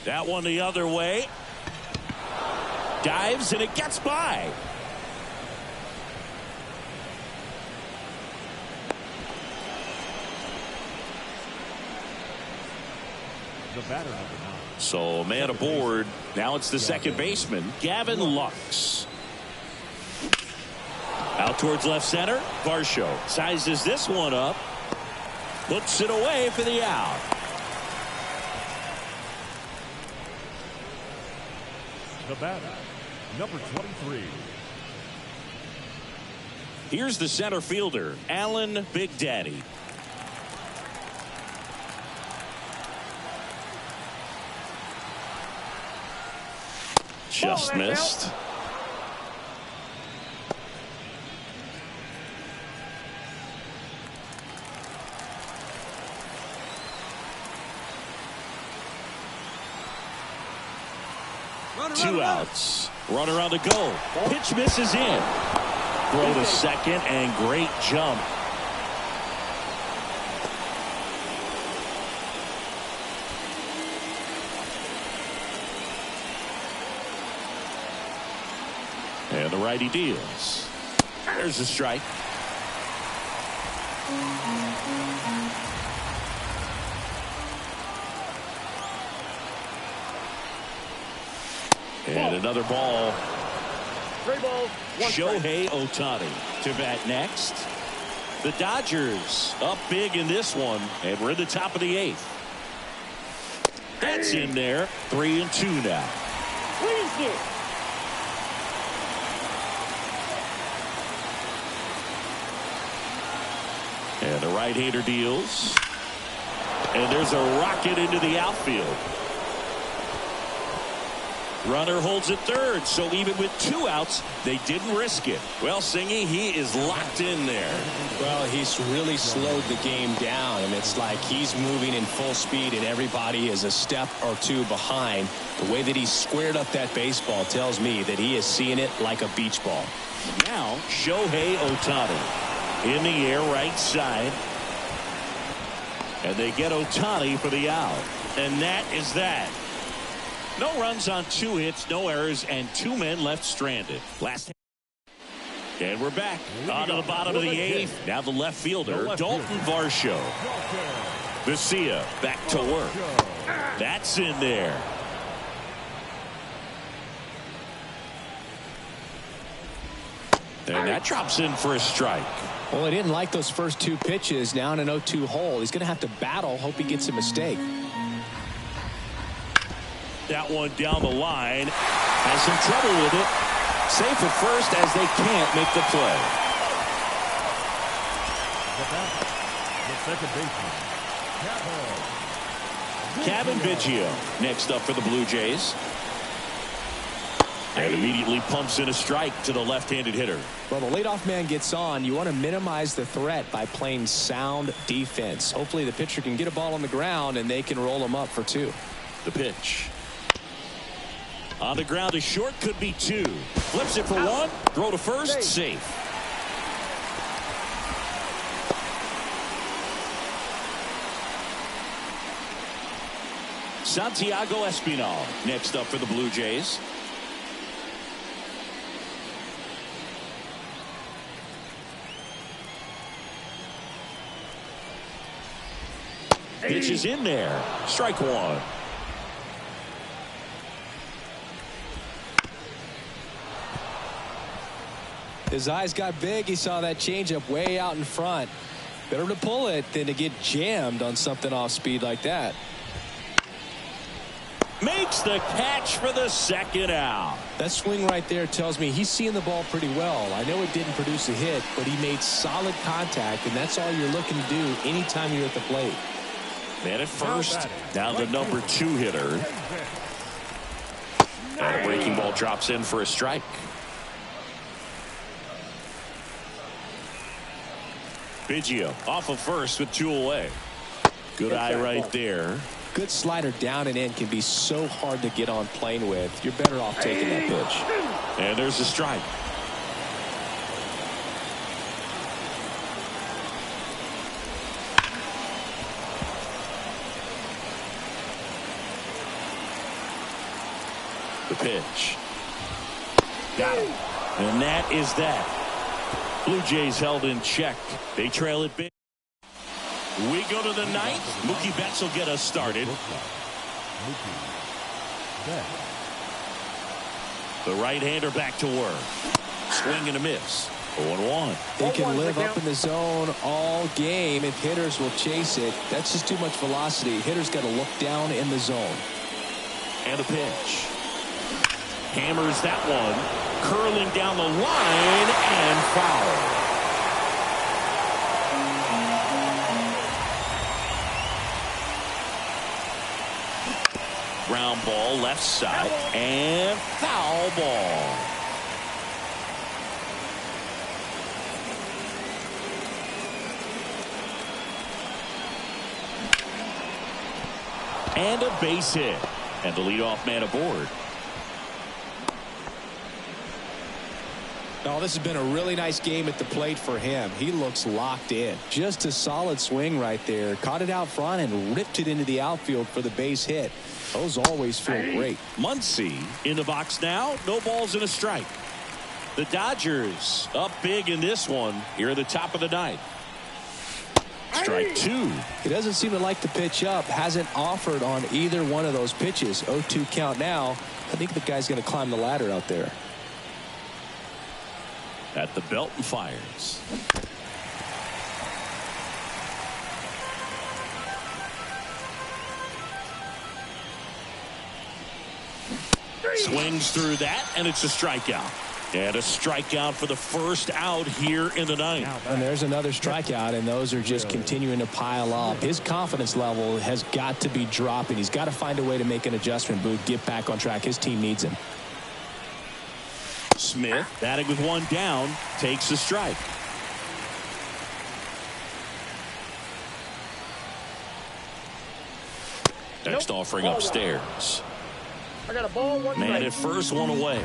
That one the other way. Dives, and it gets by. The batter number 9. So man aboard. Now it's the second baseman, Gavin Lux. Out towards left center. Varsho sizes this one up. Puts it away for the out. The batter, number 23. Here's the center fielder, Alan Big Daddy. Just missed. Two outs. Runner on the go. Pitch misses in. Throw to second and great jump. And the righty deals. There's a strike. And another ball. 3 balls, 1 strike. Shohei Ohtani to bat next. The Dodgers up big in this one, and we're in the top of the 8th. That's in there. 3-2 now. Please do. And the right-hander deals. And there's a rocket into the outfield. Runner holds at third, so even with 2 outs, they didn't risk it. Well, Singy, he is locked in there. Well, he's really slowed the game down, and it's like he's moving in full speed, and everybody is a step or 2 behind. The way that he squared up that baseball tells me that he is seeing it like a beach ball. Now, Shohei Ohtani in the air, right side. And they get Ohtani for the out. And that is that. No runs on 2 hits, no errors, and 2 men left stranded. And we're back on to the bottom of the 8th. Now the left fielder, Dalton Varsho. Vesia back to work. That's in there. And that drops in for a strike. Well, he didn't like those first 2 pitches. Now in an 0-2 hole, he's going to have to battle. Hope he gets a mistake. That one down the line. Has some trouble with it. Safe at first as they can't make the play. The second baseman, Kevin Biggio next up for the Blue Jays. And immediately pumps in a strike to the left-handed hitter. Well, the leadoff man gets on. You want to minimize the threat by playing sound defense. Hopefully the pitcher can get a ball on the ground and they can roll him up for 2. The pitch. On the ground is short, could be 2. Flips it for 1. Throw to first, safe. Santiago Espinal next up for the Blue Jays. Pitch is in there. Strike 1. His eyes got big. He saw that changeup way out in front. Better to pull it than to get jammed on something off speed like that. Makes the catch for the 2nd out. That swing right there tells me he's seeing the ball pretty well. I know it didn't produce a hit, but he made solid contact, and that's all you're looking to do anytime you're at the plate. Man at first, down the number 2 hitter. And a breaking ball drops in for a strike. Biggio off of first with 2 away. Good eye right there. Good slider down and in can be so hard to get on plane with. You're better off taking that pitch. And there's a strike. The pitch. Got him. And that is that. Blue Jays held in check. They trail it big. We go to the 9th. Mookie Betts will get us started. The right-hander back to work. Swing and a miss. 0-1. He can live up in the zone all game if hitters will chase it. That's just too much velocity. Hitters got to look down in the zone. And a pitch. Hammers that one. Curling down the line and foul. Ground ball left side and foul ball. And a base hit. And the leadoff man aboard. Oh, this has been a really nice game at the plate for him. He looks locked in. Just a solid swing right there. Caught it out front and ripped it into the outfield for the base hit. Those always feel great. Muncy in the box now. No balls and a strike. The Dodgers up big in this one here at the top of the 9th. Strike 2. He doesn't seem to like the pitch up. Hasn't offered on either one of those pitches. 0-2 count now. I think the guy's going to climb the ladder out there. At the belt and fires. Swings through that, and it's a strikeout. And a strikeout for the first out here in the ninth. And there's another strikeout, and those are just continuing to pile up. His confidence level has got to be dropping. He's got to find a way to make an adjustment, Boog, get back on track. His team needs him. Smith, batting with one down, takes the strike. Next offering upstairs. I got a ball, one Man at first, one away.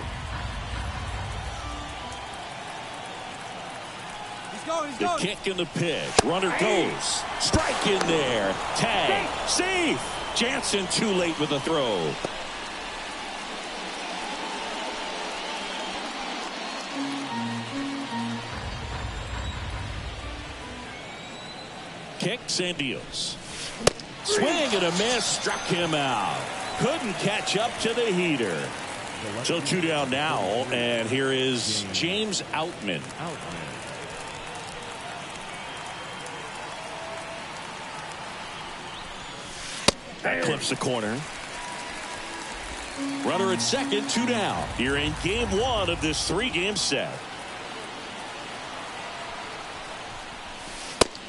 The kick and the pitch. Runner goes. Strike in there. Tag. Safe. Jansen too late with the throw. Kicks and deals. Swing and a miss. Struck him out. Couldn't catch up to the heater. So 2 down now, and here is James Outman. That clips the corner. Runner at second, 2 down. Here in game 1 of this 3-game set.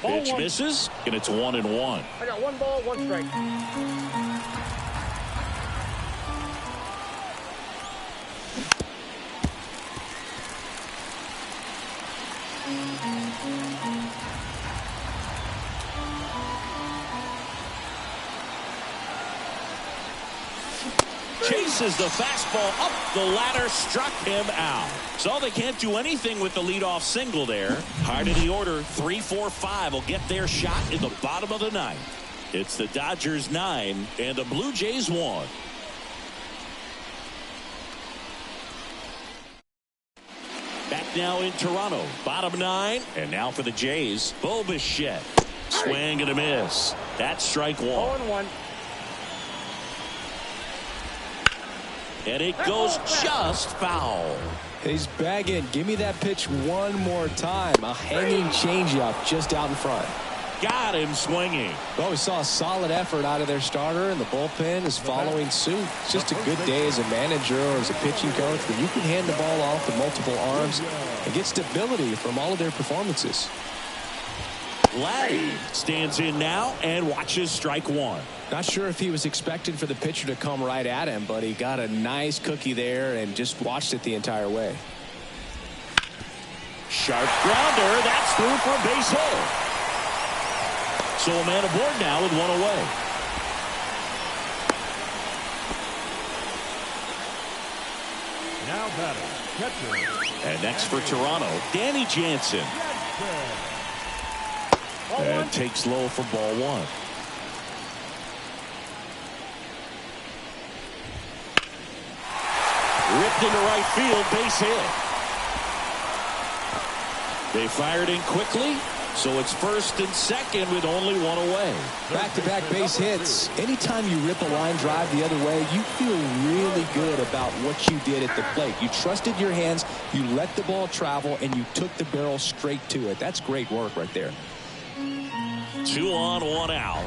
Pitch misses, and it's 1-1. I got 1 ball, 1 strike. Chases the fastball up the ladder, struck him out. So they can't do anything with the leadoff single there. Hard in the order, 3-4-5 will get their shot in the bottom of the ninth. It's the Dodgers 9 and the Blue Jays 1. Back now in Toronto, bottom 9, and now for the Jays, Bo Bichette. Swing and a miss. That's strike 1. 0-1. And it goes just foul. He's bagging. Give me that pitch one more time. A hanging changeup just out in front. Got him swinging. Well, we saw a solid effort out of their starter, and the bullpen is following suit. It's just a good day as a manager or as a pitching coach when you can hand the ball off to multiple arms and get stability from all of their performances. Laddie stands in now and watches strike 1. Not sure if he was expecting for the pitcher to come right at him, but he got a nice cookie there and just watched it the entire way. Sharp grounder. That's through for a base hit. So a man aboard now with 1 away. Now batting, catcher. And next for Toronto, Danny Jansen. And takes low for ball 1. Ripped into right field, base hit. They fired in quickly, so it's first and second with only 1 away. Back-to-back base hits. Anytime you rip a line drive the other way, you feel really good about what you did at the plate. You trusted your hands, you let the ball travel, and you took the barrel straight to it. That's great work right there. 2 on, 1 out.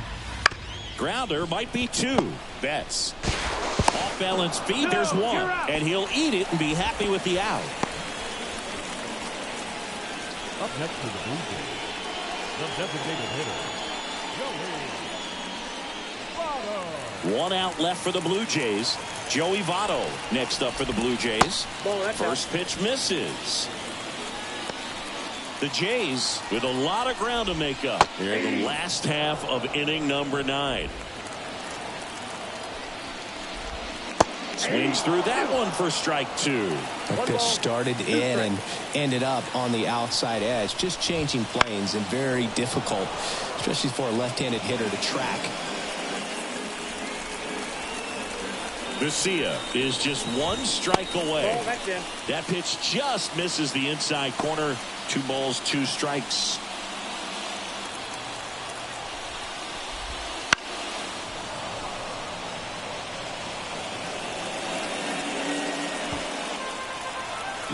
Grounder might be 2. Betts. Off balance feed, there's 1. And he'll eat it and be happy with the out. Up next to the Blue Jays, the designated hitter, Joey Votto. 1 out left for the Blue Jays. Joey Votto next up for the Blue Jays. First pitch misses. The Jays with a lot of ground to make up here in the last half of inning number 9. Swings through that one for strike 2. That pitch started in and ended up on the outside edge. Just changing planes and very difficult, especially for a left-handed hitter to track. Garcia is just 1 strike away. That pitch just misses the inside corner. 2 balls, 2 strikes.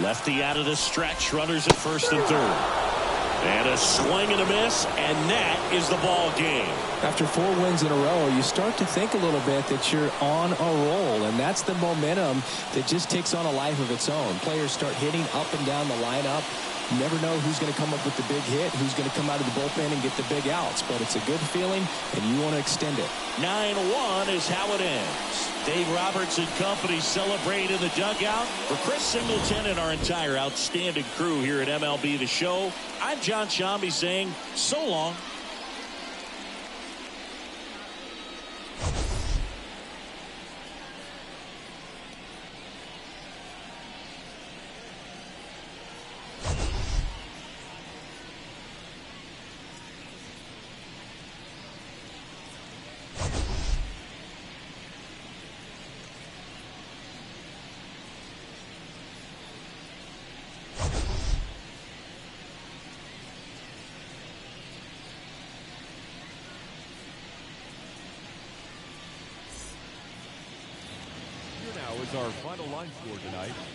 Lefty out of the stretch. Runners at first and third. And a swing and a miss, and that is the ball game. After 4 wins in a row, you start to think a little bit that you're on a roll, and that's the momentum that just takes on a life of its own. Players start hitting up and down the lineup. You never know who's going to come up with the big hit, who's going to come out of the bullpen and get the big outs, but it's a good feeling, and you want to extend it. 9-1 is how it ends. Dave Roberts and company celebrate in the dugout. For Chris Singleton and our entire outstanding crew here at MLB The Show, I'm John Shambi saying so long. Here now is our final line score tonight.